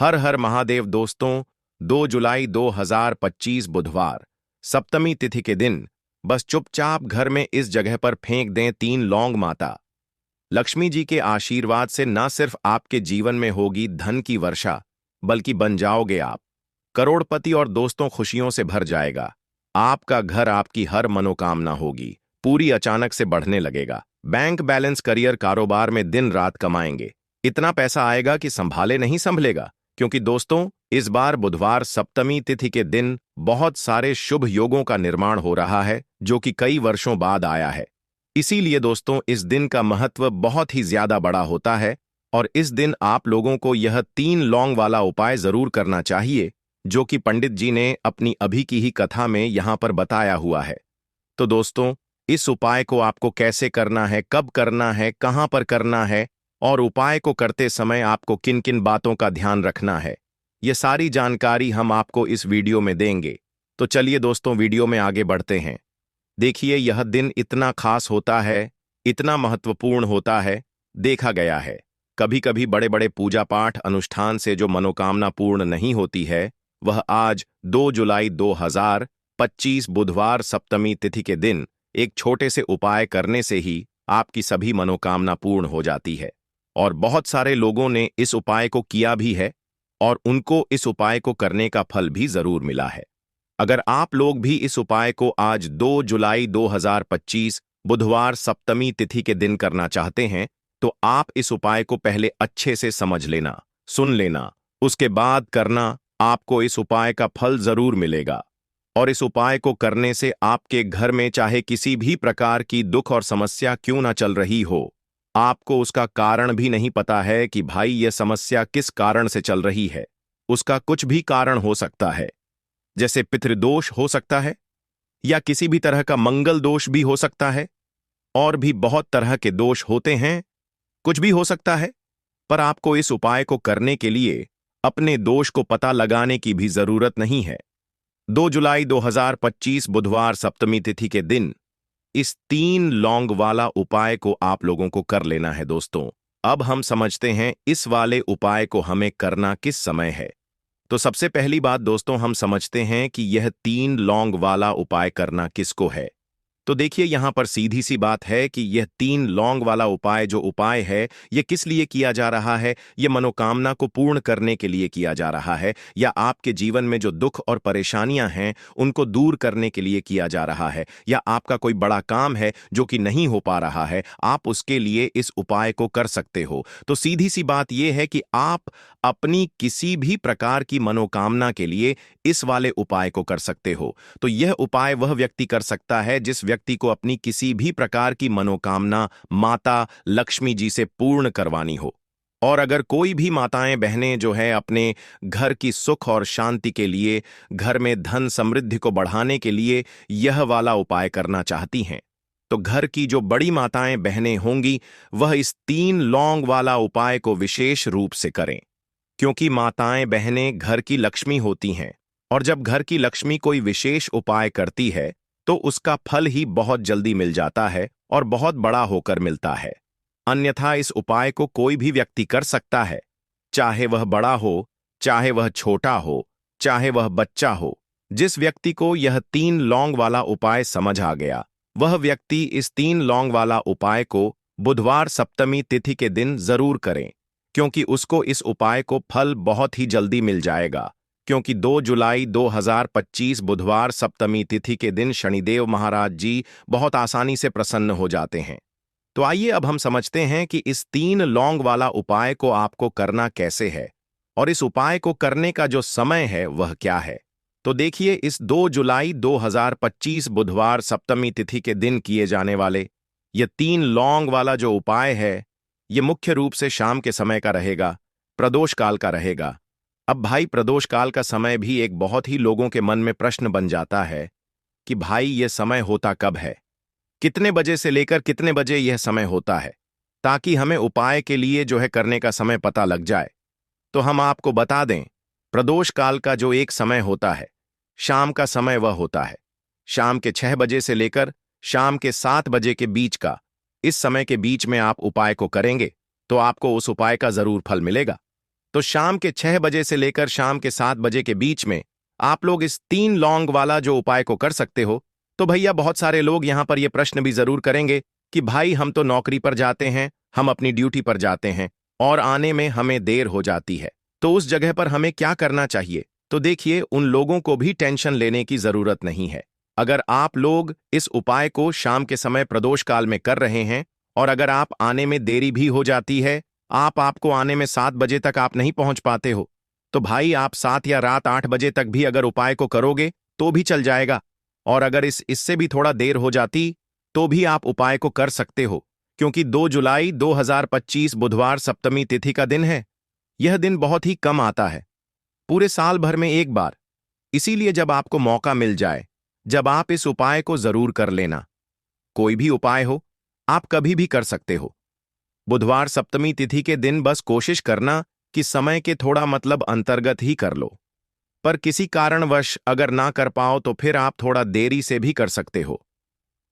हर हर महादेव दोस्तों। 2 जुलाई 2025 बुधवार सप्तमी तिथि के दिन बस चुपचाप घर में इस जगह पर फेंक दें 3 लौंग। माता लक्ष्मी जी के आशीर्वाद से न सिर्फ आपके जीवन में होगी धन की वर्षा, बल्कि बन जाओगे आप करोड़पति और दोस्तों खुशियों से भर जाएगा। आपका घर, आपकी हर मनोकामना होगी पूरी, अचानक से बढ़ने लगेगा। बैंक बैलेंस, करियर, कारोबार में दिन रात कमाएंगे। इतना पैसा आएगा कि संभाले नहीं संभलेगा। क्योंकि दोस्तों, इस बार बुधवार सप्तमी तिथि के दिन बहुत सारे शुभ योगों का निर्माण हो रहा है, जो कि कई वर्षों बाद आया है। इसीलिए दोस्तों, इस दिन का महत्व बहुत ही ज्यादा बड़ा होता है और इस दिन आप लोगों को यह 3 लौंग वाला उपाय जरूर करना चाहिए, जो कि पंडित जी ने अपनी अभी की ही कथा में यहां पर बताया हुआ है। तो दोस्तों, इस उपाय को आपको कैसे करना है, कब करना है, कहां पर करना है और उपाय को करते समय आपको किन किन बातों का ध्यान रखना है, ये सारी जानकारी हम आपको इस वीडियो में देंगे। तो चलिए दोस्तों, वीडियो में आगे बढ़ते हैं। देखिए, यह दिन इतना खास होता है, इतना महत्वपूर्ण होता है। देखा गया है कभी कभी बड़े बड़े पूजा पाठ अनुष्ठान से जो मनोकामना पूर्ण नहीं होती है, वह आज 2 जुलाई 2025 बुधवार सप्तमी तिथि के दिन एक छोटे से उपाय करने से ही आपकी सभी मनोकामना पूर्ण हो जाती है। और बहुत सारे लोगों ने इस उपाय को किया भी है और उनको इस उपाय को करने का फल भी जरूर मिला है। अगर आप लोग भी इस उपाय को आज 2 जुलाई 2025 बुधवार सप्तमी तिथि के दिन करना चाहते हैं, तो आप इस उपाय को पहले अच्छे से समझ लेना, सुन लेना, उसके बाद करना। आपको इस उपाय का फल जरूर मिलेगा। और इस उपाय को करने से आपके घर में चाहे किसी भी प्रकार की दुख और समस्या क्यों ना चल रही हो, आपको उसका कारण भी नहीं पता है कि भाई यह समस्या किस कारण से चल रही है। उसका कुछ भी कारण हो सकता है, जैसे पितृदोष हो सकता है या किसी भी तरह का मंगल दोष भी हो सकता है, और भी बहुत तरह के दोष होते हैं, कुछ भी हो सकता है। पर आपको इस उपाय को करने के लिए अपने दोष को पता लगाने की भी जरूरत नहीं है। 2 जुलाई 2025 बुधवार सप्तमी तिथि के दिन इस 3 लौंग वाला उपाय को आप लोगों को कर लेना है। दोस्तों, अब हम समझते हैं इस वाले उपाय को हमें करना किस समय है। तो सबसे पहली बात दोस्तों, हम समझते हैं कि यह 3 लौंग वाला उपाय करना किसको है। तो देखिए, यहां पर सीधी सी बात है कि यह 3 लौंग वाला उपाय जो उपाय है, यह किस लिए किया जा रहा है। यह मनोकामना को पूर्ण करने के लिए किया जा रहा है, या आपके जीवन में जो दुख और परेशानियां हैं उनको दूर करने के लिए किया जा रहा है, या आपका कोई बड़ा काम है जो कि नहीं हो पा रहा है, आप उसके लिए इस उपाय को कर सकते हो। तो सीधी सी बात यह है कि आप अपनी किसी भी प्रकार की मनोकामना के लिए इस वाले उपाय को कर सकते हो। तो यह उपाय वह व्यक्ति कर सकता है जिस व्यक्ति को अपनी किसी भी प्रकार की मनोकामना माता लक्ष्मी जी से पूर्ण करवानी हो। और अगर कोई भी माताएं बहनें जो है अपने घर की सुख और शांति के लिए, घर में धन समृद्धि को बढ़ाने के लिए यह वाला उपाय करना चाहती हैं, तो घर की जो बड़ी माताएं बहनें होंगी वह इस 3 लौंग वाला उपाय को विशेष रूप से करें। क्योंकि माताएं बहनें घर की लक्ष्मी होती हैं, और जब घर की लक्ष्मी कोई विशेष उपाय करती है तो उसका फल ही बहुत जल्दी मिल जाता है और बहुत बड़ा होकर मिलता है। अन्यथा इस उपाय को कोई भी व्यक्ति कर सकता है, चाहे वह बड़ा हो, चाहे वह छोटा हो, चाहे वह बच्चा हो। जिस व्यक्ति को यह 3 लौंग वाला उपाय समझ आ गया, वह व्यक्ति इस 3 लौंग वाला उपाय को बुधवार सप्तमी तिथि के दिन जरूर करें, क्योंकि उसको इस उपाय को फल बहुत ही जल्दी मिल जाएगा। क्योंकि 2 जुलाई 2025 बुधवार सप्तमी तिथि के दिन शनिदेव महाराज जी बहुत आसानी से प्रसन्न हो जाते हैं। तो आइए अब हम समझते हैं कि इस 3 लौंग वाला उपाय को आपको करना कैसे है, और इस उपाय को करने का जो समय है वह क्या है। तो देखिए, इस 2 जुलाई 2025 बुधवार सप्तमी तिथि के दिन किए जाने वाले यह 3 लौंग वाला जो उपाय है, ये मुख्य रूप से शाम के समय का रहेगा, प्रदोष काल का रहेगा। अब भाई, प्रदोष काल का समय भी एक बहुत ही लोगों के मन में प्रश्न बन जाता है कि भाई यह समय होता कब है, कितने बजे से लेकर कितने बजे यह समय होता है, ताकि हमें उपाय के लिए जो है करने का समय पता लग जाए। तो हम आपको बता दें, प्रदोष काल का जो एक समय होता है, शाम का समय वह होता है शाम के 6 बजे से लेकर शाम के 7 बजे के बीच का। इस समय के बीच में आप उपाय को करेंगे तो आपको उस उपाय का जरूर फल मिलेगा। तो शाम के 6 बजे से लेकर शाम के 7 बजे के बीच में आप लोग इस 3 लौंग वाला जो उपाय को कर सकते हो। तो भैया बहुत सारे लोग यहां पर ये प्रश्न भी जरूर करेंगे कि भाई हम तो नौकरी पर जाते हैं, हम अपनी ड्यूटी पर जाते हैं और आने में हमें देर हो जाती है, तो उस जगह पर हमें क्या करना चाहिए। तो देखिए, उन लोगों को भी टेंशन लेने की जरूरत नहीं है। अगर आप लोग इस उपाय को शाम के समय प्रदोष काल में कर रहे हैं और अगर आप आने में देरी भी हो जाती है, आपको आने में 7 बजे तक आप नहीं पहुंच पाते हो, तो भाई आप 7 या रात 8 बजे तक भी अगर उपाय को करोगे तो भी चल जाएगा। और अगर इससे भी थोड़ा देर हो जाती तो भी आप उपाय को कर सकते हो, क्योंकि 2 जुलाई 2025 बुधवार सप्तमी तिथि का दिन है। यह दिन बहुत ही कम आता है, पूरे साल भर में एक बार। इसीलिए जब आपको मौका मिल जाए, जब आप इस उपाय को जरूर कर लेना। कोई भी उपाय हो, आप कभी भी कर सकते हो। बुधवार सप्तमी तिथि के दिन बस कोशिश करना कि समय के थोड़ा अंतर्गत ही कर लो। पर किसी कारणवश अगर ना कर पाओ तो फिर आप थोड़ा देरी से भी कर सकते हो।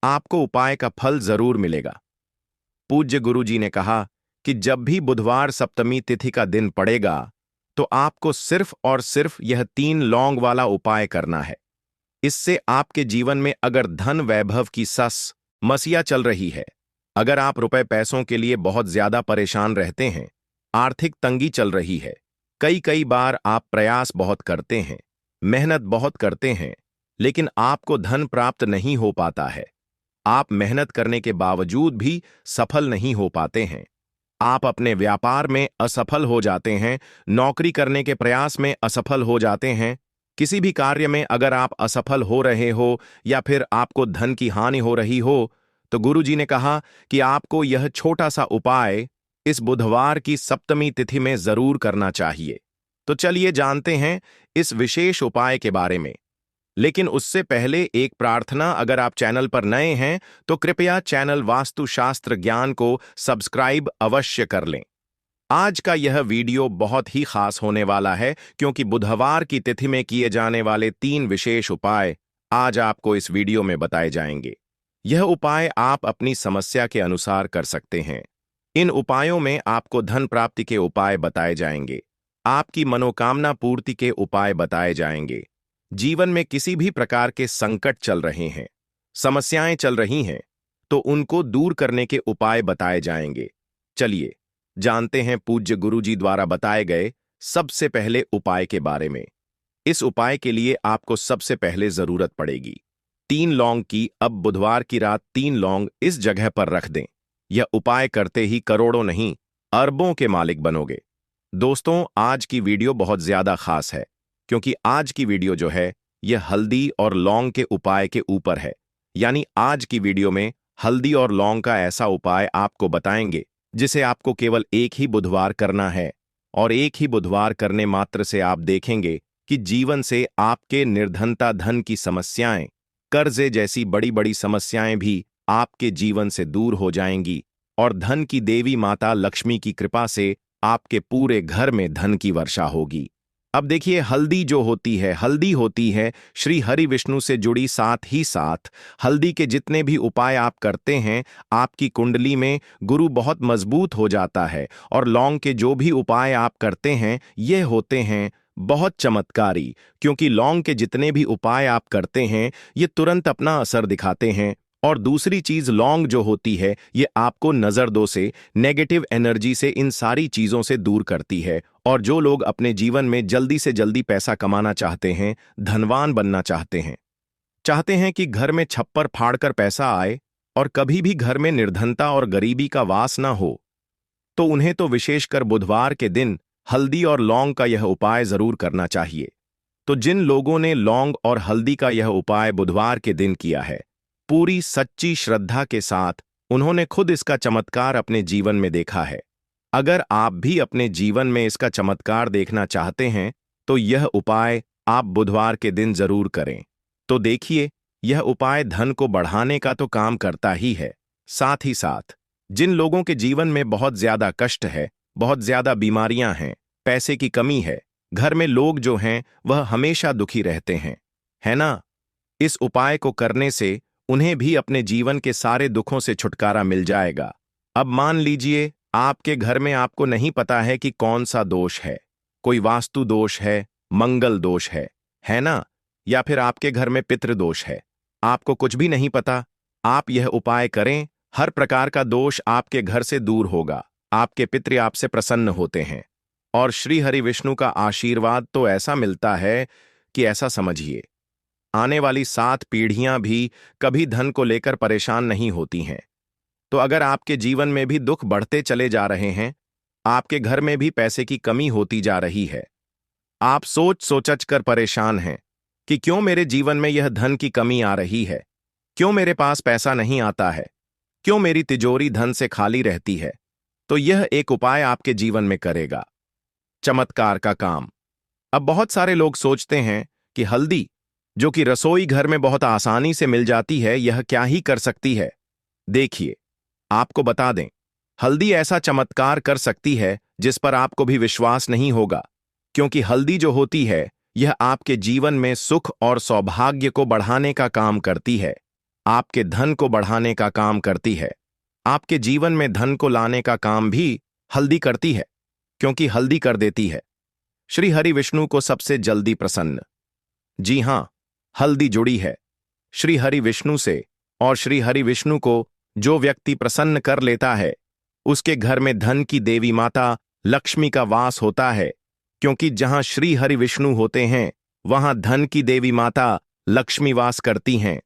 आपको उपाय का फल जरूर मिलेगा। पूज्य गुरुजी ने कहा कि जब भी बुधवार सप्तमी तिथि का दिन पड़ेगा तो आपको सिर्फ और सिर्फ यह 3 लौंग वाला उपाय करना है। इससे आपके जीवन में अगर धन वैभव की समस्या चल रही है, अगर आप रुपए पैसों के लिए बहुत ज्यादा परेशान रहते हैं, आर्थिक तंगी चल रही है, कई बार आप प्रयास बहुत करते हैं, मेहनत बहुत करते हैं, लेकिन आपको धन प्राप्त नहीं हो पाता है, आप मेहनत करने के बावजूद भी सफल नहीं हो पाते हैं, आप अपने व्यापार में असफल हो जाते हैं, नौकरी करने के प्रयास में असफल हो जाते हैं, किसी भी कार्य में अगर आप असफल हो रहे हो या फिर आपको धन की हानि हो रही हो, तो गुरुजी ने कहा कि आपको यह छोटा सा उपाय इस बुधवार की सप्तमी तिथि में जरूर करना चाहिए। तो चलिए जानते हैं इस विशेष उपाय के बारे में। लेकिन उससे पहले एक प्रार्थना, अगर आप चैनल पर नए हैं तो कृपया चैनल वास्तुशास्त्र ज्ञान को सब्सक्राइब अवश्य कर लें। आज का यह वीडियो बहुत ही खास होने वाला है, क्योंकि बुधवार की तिथि में किए जाने वाले 3 विशेष उपाय आज आपको इस वीडियो में बताए जाएंगे। यह उपाय आप अपनी समस्या के अनुसार कर सकते हैं। इन उपायों में आपको धन प्राप्ति के उपाय बताए जाएंगे, आपकी मनोकामना पूर्ति के उपाय बताए जाएंगे। जीवन में किसी भी प्रकार के संकट चल रहे हैं, समस्याएं चल रही हैं, तो उनको दूर करने के उपाय बताए जाएंगे। चलिए जानते हैं पूज्य गुरुजी द्वारा बताए गए सबसे पहले उपाय के बारे में। इस उपाय के लिए आपको सबसे पहले जरूरत पड़ेगी 3 लौंग की। अब बुधवार की रात 3 लौंग इस जगह पर रख दें। यह उपाय करते ही करोड़ों नहीं, अरबों के मालिक बनोगे। दोस्तों, आज की वीडियो बहुत ज्यादा खास है, क्योंकि आज की वीडियो जो है यह हल्दी और लौंग के उपाय के ऊपर है। यानी आज की वीडियो में हल्दी और लौंग का ऐसा उपाय आपको बताएंगे जिसे आपको केवल एक ही बुधवार करना है, और एक ही बुधवार करने मात्र से आप देखेंगे कि जीवन से आपके निर्धनता, धन की समस्याएं, कर्जे जैसी बड़ी बड़ी समस्याएं भी आपके जीवन से दूर हो जाएंगी, और धन की देवी माता लक्ष्मी की कृपा से आपके पूरे घर में धन की वर्षा होगी। अब देखिए, हल्दी जो होती है, हल्दी होती है श्री हरि विष्णु से जुड़ी। साथ ही साथ हल्दी के जितने भी उपाय आप करते हैं, आपकी कुंडली में गुरु बहुत मजबूत हो जाता है, और लौंग के जो भी उपाय आप करते हैं ये होते हैं बहुत चमत्कारी, क्योंकि लौंग के जितने भी उपाय आप करते हैं ये तुरंत अपना असर दिखाते हैं। और दूसरी चीज, लौंग जो होती है ये आपको नजरदों से, नेगेटिव एनर्जी से, इन सारी चीजों से दूर करती है। और जो लोग अपने जीवन में जल्दी से जल्दी पैसा कमाना चाहते हैं, धनवान बनना चाहते हैं कि घर में छप्पर फाड़कर पैसा आए और कभी भी घर में निर्धनता और गरीबी का वास ना हो, तो उन्हें तो विशेषकर बुधवार के दिन हल्दी और लौंग का यह उपाय जरूर करना चाहिए। तो जिन लोगों ने लौंग और हल्दी का यह उपाय बुधवार के दिन किया है, पूरी सच्ची श्रद्धा के साथ उन्होंने खुद इसका चमत्कार अपने जीवन में देखा है। अगर आप भी अपने जीवन में इसका चमत्कार देखना चाहते हैं तो यह उपाय आप बुधवार के दिन जरूर करें। तो देखिए, यह उपाय धन को बढ़ाने का तो काम करता ही है, साथ ही साथ जिन लोगों के जीवन में बहुत ज्यादा कष्ट है, बहुत ज्यादा बीमारियां हैं, पैसे की कमी है, घर में लोग जो हैं वह हमेशा दुखी रहते हैं, है ना? इस उपाय को करने से उन्हें भी अपने जीवन के सारे दुखों से छुटकारा मिल जाएगा। अब मान लीजिए आपके घर में आपको नहीं पता है कि कौन सा दोष है, कोई वास्तु दोष है, मंगल दोष है ना? या फिर आपके घर में पितृदोष है? आपको कुछ भी नहीं पता? आप यह उपाय करें, हर प्रकार का दोष आपके घर से दूर होगा, आपके पितृ आपसे प्रसन्न होते हैं और श्री हरि विष्णु का आशीर्वाद तो ऐसा मिलता है कि ऐसा समझिए, आने वाली 7 पीढ़ियां भी कभी धन को लेकर परेशान नहीं होती हैं। तो अगर आपके जीवन में भी दुख बढ़ते चले जा रहे हैं, आपके घर में भी पैसे की कमी होती जा रही है, आप सोच सोच कर परेशान हैं कि क्यों मेरे जीवन में यह धन की कमी आ रही है, क्यों मेरे पास पैसा नहीं आता है, क्यों मेरी तिजोरी धन से खाली रहती है, तो यह एक उपाय आपके जीवन में करेगा चमत्कार का काम। अब बहुत सारे लोग सोचते हैं कि हल्दी, जो कि रसोई घर में बहुत आसानी से मिल जाती है, यह क्या ही कर सकती है। देखिए, आपको बता दें, हल्दी ऐसा चमत्कार कर सकती है जिस पर आपको भी विश्वास नहीं होगा, क्योंकि हल्दी जो होती है, यह आपके जीवन में सुख और सौभाग्य को बढ़ाने का काम करती है, आपके धन को बढ़ाने का काम करती है, आपके जीवन में धन को लाने का काम भी हल्दी करती है, क्योंकि हल्दी कर देती है श्री हरि विष्णु को सबसे जल्दी प्रसन्न। जी हां, हल्दी जुड़ी है श्री हरि विष्णु से, और श्री हरि विष्णु को जो व्यक्ति प्रसन्न कर लेता है, उसके घर में धन की देवी माता लक्ष्मी का वास होता है, क्योंकि जहां श्री हरि विष्णु होते हैं, वहां धन की देवी माता लक्ष्मी वास करती हैं।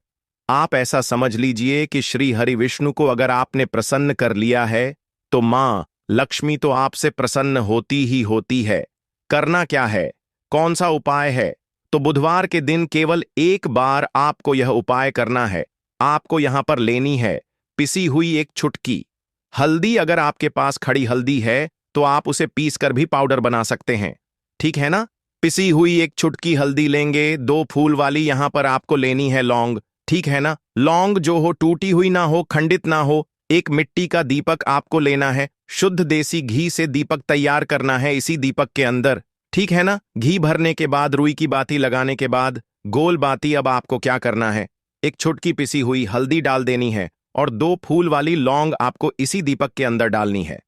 आप ऐसा समझ लीजिए कि श्री हरि विष्णु को अगर आपने प्रसन्न कर लिया है, तो मां लक्ष्मी तो आपसे प्रसन्न होती ही होती है। करना क्या है, कौन सा उपाय है? तो बुधवार के दिन केवल एक बार आपको यह उपाय करना है। आपको यहां पर लेनी है पिसी हुई एक चुटकी हल्दी। अगर आपके पास खड़ी हल्दी है तो आप उसे पीस कर भी पाउडर बना सकते हैं, ठीक है ना? पिसी हुई एक चुटकी हल्दी लेंगे, 2 फूल वाली यहां पर आपको लेनी है लौंग, ठीक है ना? लौंग जो हो टूटी हुई ना हो, खंडित ना हो। एक मिट्टी का दीपक आपको लेना है, शुद्ध देसी घी से दीपक तैयार करना है इसी दीपक के अंदर, ठीक है ना? घी भरने के बाद, रुई की बाती लगाने के बाद, गोल बाती, अब आपको क्या करना है, एक छुटकी पिसी हुई हल्दी डाल देनी है और 2 फूल वाली लौंग आपको इसी दीपक के अंदर डालनी है,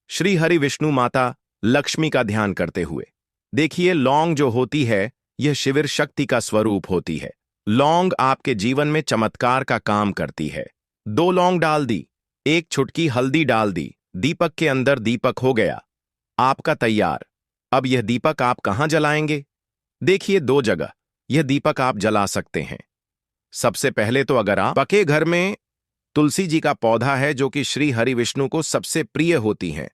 श्री हरि विष्णु माता लक्ष्मी का ध्यान करते हुए। देखिए, लौंग जो होती है, यह शिविर शक्ति का स्वरूप होती है। लौंग आपके जीवन में चमत्कार का काम करती है। 2 लौंग डाल दी, 1 छुटकी हल्दी डाल दी, दीपक के अंदर दीपक हो गया आपका तैयार। अब यह दीपक आप कहां जलाएंगे? देखिए, 2 जगह यह दीपक आप जला सकते हैं। सबसे पहले तो अगर आप पके घर में तुलसी जी का पौधा है, जो कि श्री हरि विष्णु को सबसे प्रिय होती हैं,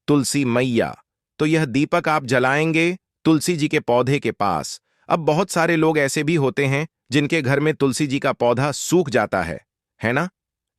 तुलसी मैया, तो यह दीपक आप जलाएंगे तुलसी जी के पौधे के पास। अब बहुत सारे लोग ऐसे भी होते हैं जिनके घर में तुलसी जी का पौधा सूख जाता है ना?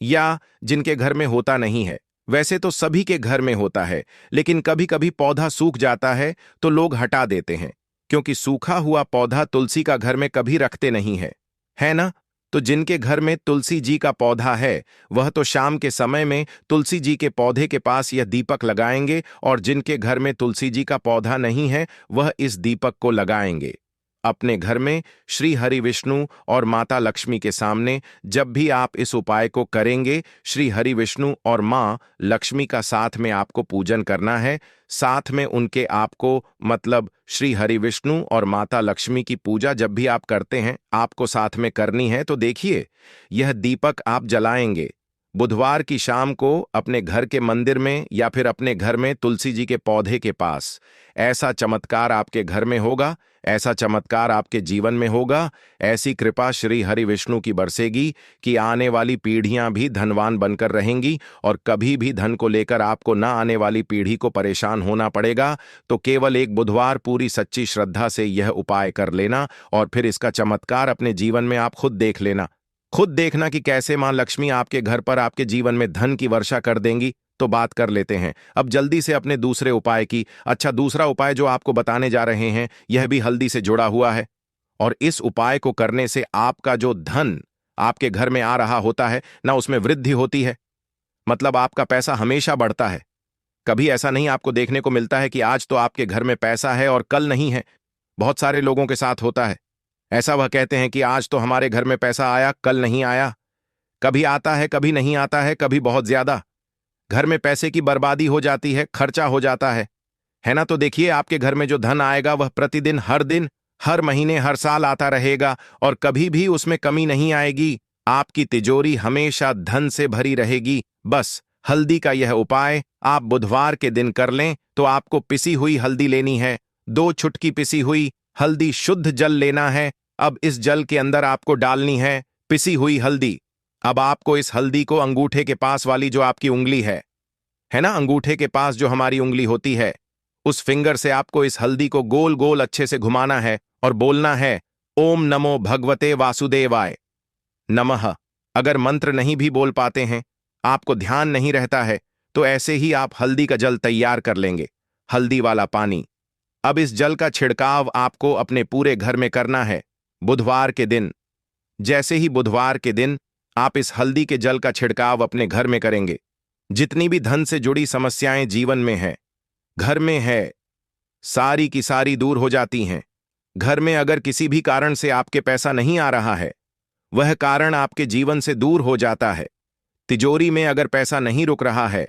या जिनके घर में होता नहीं है। वैसे तो सभी के घर में होता है, लेकिन कभी कभी पौधा सूख जाता है तो लोग हटा देते हैं, क्योंकि सूखा हुआ पौधा तुलसी का घर में कभी रखते नहीं है ना? तो जिनके घर में तुलसी जी का पौधा है, वह तो शाम के समय में तुलसी जी के पौधे के पास यह दीपक लगाएंगे, और जिनके घर में तुलसी जी का पौधा नहीं है, वह इस दीपक को लगाएंगे अपने घर में श्री हरि विष्णु और माता लक्ष्मी के सामने। जब भी आप इस उपाय को करेंगे, श्री हरि विष्णु और मां लक्ष्मी का साथ में आपको पूजन करना है। साथ में उनके आपको, मतलब श्री हरि विष्णु और माता लक्ष्मी की पूजा जब भी आप करते हैं, आपको साथ में करनी है। तो देखिए, यह दीपक आप जलाएंगे बुधवार की शाम को अपने घर के मंदिर में या फिर अपने घर में तुलसी जी के पौधे के पास। ऐसा चमत्कार आपके घर में होगा, ऐसा चमत्कार आपके जीवन में होगा, ऐसी कृपा श्री हरि विष्णु की बरसेगी कि आने वाली पीढ़ियां भी धनवान बनकर रहेंगी, और कभी भी धन को लेकर आपको ना आने वाली पीढ़ी को परेशान होना पड़ेगा। तो केवल एक बुधवार पूरी सच्ची श्रद्धा से यह उपाय कर लेना, और फिर इसका चमत्कार अपने जीवन में आप खुद देख लेना। खुद देखना कि कैसे मां लक्ष्मी आपके घर पर, आपके जीवन में धन की वर्षा कर देंगी। तो बात कर लेते हैं अब जल्दी से अपने दूसरे उपाय की। अच्छा, दूसरा उपाय जो आपको बताने जा रहे हैं, यह भी हल्दी से जुड़ा हुआ है, और इस उपाय को करने से आपका जो धन आपके घर में आ रहा होता है ना, उसमें वृद्धि होती है। मतलब आपका पैसा हमेशा बढ़ता है। कभी ऐसा नहीं आपको देखने को मिलता है कि आज तो आपके घर में पैसा है और कल नहीं है। बहुत सारे लोगों के साथ होता है ऐसा। वह कहते हैं कि आज तो हमारे घर में पैसा आया, कल नहीं आया। कभी आता है, कभी नहीं आता है, कभी बहुत ज्यादा। घर में पैसे की बर्बादी हो जाती है, खर्चा हो जाता है है ना। तो देखिए, आपके घर में जो धन आएगा वह प्रतिदिन, हर दिन, हर महीने, हर साल आता रहेगा और कभी भी उसमें कमी नहीं आएगी। आपकी तिजोरी हमेशा धन से भरी रहेगी। बस हल्दी का यह उपाय आप बुधवार के दिन कर लें। तो आपको पिसी हुई हल्दी लेनी है, 2 चुटकी पिसी हुई हल्दी, शुद्ध जल लेना है। अब इस जल के अंदर आपको डालनी है पिसी हुई हल्दी। अब आपको इस हल्दी को अंगूठे के पास वाली जो आपकी उंगली है ना, अंगूठे के पास जो हमारी उंगली होती है, उस फिंगर से आपको इस हल्दी को गोल गोल अच्छे से घुमाना है और बोलना है ओम नमो भगवते वासुदेवाय नमः। अगर मंत्र नहीं भी बोल पाते हैं, आपको ध्यान नहीं रहता है, तो ऐसे ही आप हल्दी का जल तैयार कर लेंगे, हल्दी वाला पानी। अब इस जल का छिड़काव आपको अपने पूरे घर में करना है बुधवार के दिन। जैसे ही बुधवार के दिन आप इस हल्दी के जल का छिड़काव अपने घर में करेंगे, जितनी भी धन से जुड़ी समस्याएं जीवन में है, घर में है, सारी की सारी दूर हो जाती हैं। घर में अगर किसी भी कारण से आपके पैसा नहीं आ रहा है, वह कारण आपके जीवन से दूर हो जाता है। तिजोरी में अगर पैसा नहीं रुक रहा है,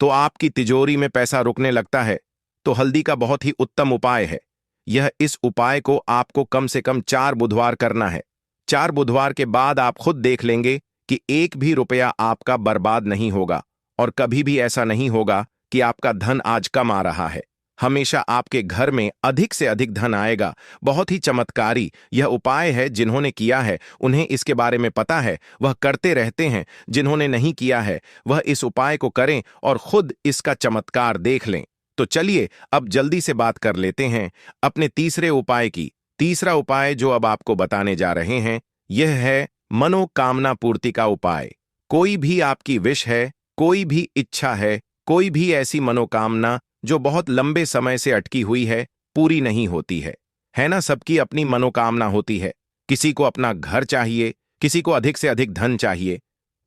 तो आपकी तिजोरी में पैसा रुकने लगता है। तो हल्दी का बहुत ही उत्तम उपाय है यह। इस उपाय को आपको कम से कम 4 बुधवार करना है। 4 बुधवार के बाद आप खुद देख लेंगे कि एक भी रुपया आपका बर्बाद नहीं होगा और कभी भी ऐसा नहीं होगा कि आपका धन आज कम आ रहा है। हमेशा आपके घर में अधिक से अधिक धन आएगा। बहुत ही चमत्कारी यह उपाय है। जिन्होंने किया है उन्हें इसके बारे में पता है, वह करते रहते हैं। जिन्होंने नहीं किया है वह इस उपाय को करें और खुद इसका चमत्कार देख लें। तो चलिए अब जल्दी से बात कर लेते हैं अपने तीसरे उपाय की। तीसरा उपाय जो अब आपको बताने जा रहे हैं, यह है मनोकामना पूर्ति का उपाय। कोई भी आपकी विश है, कोई भी इच्छा है, कोई भी ऐसी मनोकामना जो बहुत लंबे समय से अटकी हुई है, पूरी नहीं होती है ना। सबकी अपनी मनोकामना होती है। किसी को अपना घर चाहिए, किसी को अधिक से अधिक धन चाहिए,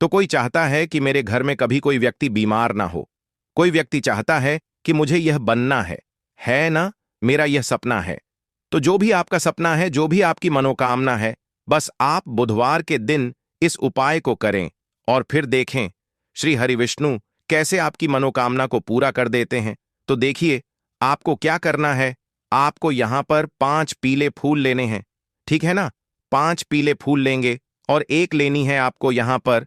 तो कोई चाहता है कि मेरे घर में कभी कोई व्यक्ति बीमार ना हो। कोई व्यक्ति चाहता है कि मुझे यह बनना है ना, मेरा यह सपना है। तो जो भी आपका सपना है, जो भी आपकी मनोकामना है, बस आप बुधवार के दिन इस उपाय को करें और फिर देखें श्री हरिविष्णु कैसे आपकी मनोकामना को पूरा कर देते हैं। तो देखिए, आपको क्या करना है। आपको यहां पर 5 पीले फूल लेने हैं, ठीक है ना। 5 पीले फूल लेंगे और एक लेनी है आपको यहां पर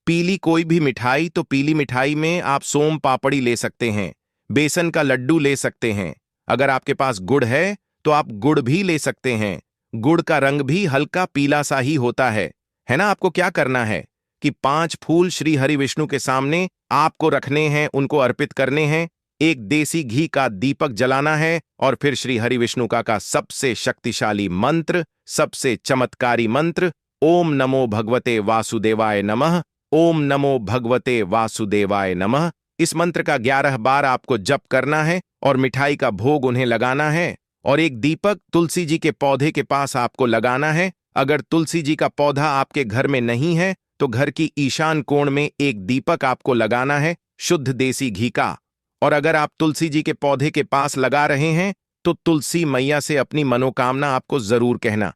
पीली कोई भी मिठाई। तो पीली मिठाई में आप सोम पापड़ी ले सकते हैं, बेसन का लड्डू ले सकते हैं। अगर आपके पास गुड़ है तो आप गुड़ भी ले सकते हैं। गुड़ का रंग भी हल्का पीला सा ही होता है ना। आपको क्या करना है कि 5 फूल श्री हरि विष्णु के सामने आपको रखने हैं, उनको अर्पित करने हैं। एक देसी घी का दीपक जलाना है और फिर श्री हरि विष्णु का सबसे शक्तिशाली मंत्र, सबसे चमत्कारी मंत्र, ओम नमो भगवते वासुदेवाय नमः, ओम नमो भगवते वासुदेवाय नमः। इस मंत्र का 11 बार आपको जप करना है और मिठाई का भोग उन्हें लगाना है और एक दीपक तुलसी जी के पौधे के पास आपको लगाना है। अगर तुलसी जी का पौधा आपके घर में नहीं है तो घर की ईशान कोण में एक दीपक आपको लगाना है शुद्ध देसी घी का। और अगर आप तुलसी जी के पौधे के पास लगा रहे हैं तो तुलसी मैया से अपनी मनोकामना आपको जरूर कहना।